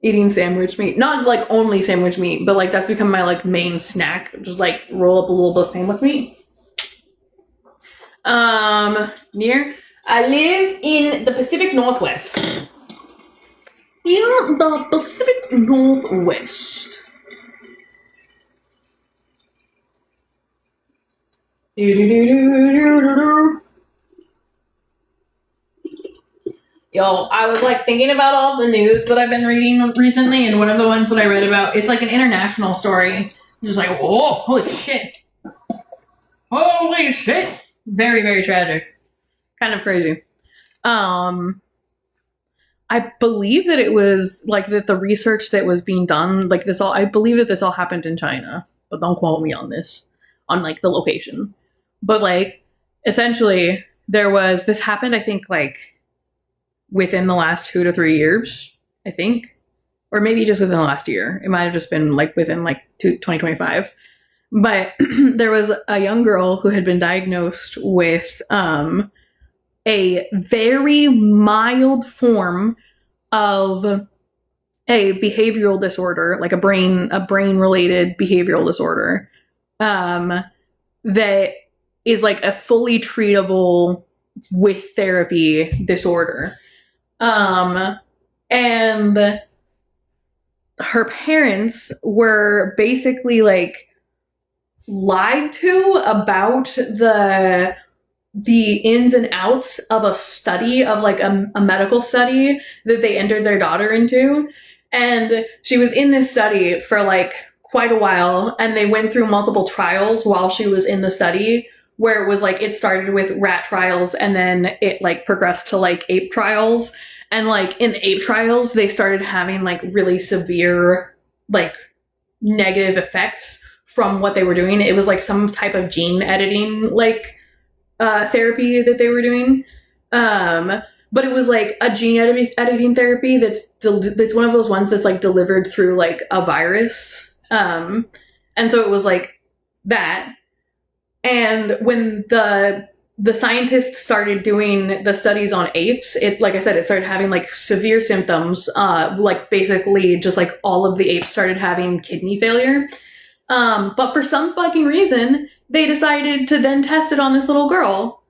eating sandwich meat. Not like only sandwich meat, but like that's become my like main snack. Just like roll up a little bit of sandwich meat. Near. I live in the Pacific Northwest. In the Pacific Northwest. Yo, I was like thinking about all the news that I've been reading recently, and one of the ones that I read about, it's like an international story. Just like, oh, holy shit. Holy shit. Very, very tragic. Kind of crazy. I believe that it was like that the research that was being done, like this all, I believe that this all happened in China, but don't quote me on this, on like the location. But like, essentially, this happened, I think, like within the last 2 to 3 years, I think, or maybe just within the last year. It might have just been like within like 2025. But there was a young girl who had been diagnosed with a very mild form of a behavioral disorder, like a brain related behavioral disorder, that is like a fully treatable with therapy disorder. And her parents were basically like lied to about the ins and outs of a study of like a medical study that they entered their daughter into. And she was in this study for like quite a while, and they went through multiple trials while she was in the study, where it was like it started with rat trials and then it like progressed to like ape trials. And like in the ape trials, they started having like really severe like negative effects from what they were doing. It was like some type of gene editing like therapy that they were doing. But it was like a gene editing therapy that's one of those ones that's like delivered through like a virus. And so it was like that. And when the scientists started doing the studies on apes, it, like I said, it started having like severe symptoms. Like basically just like all of the apes started having kidney failure. But for some fucking reason, they decided to then test it on this little girl.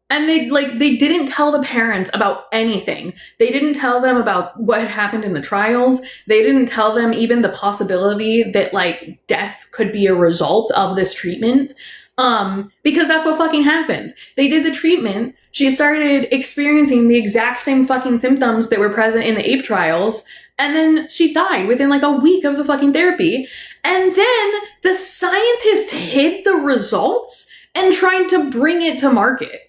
And they didn't tell the parents about anything. They didn't tell them about what had happened in the trials. They didn't tell them even the possibility that like death could be a result of this treatment. Because that's what fucking happened. They did the treatment. She started experiencing the exact same fucking symptoms that were present in the ape trials. And then she died within like a week of the fucking therapy. And then the scientist hid the results and tried to bring it to market.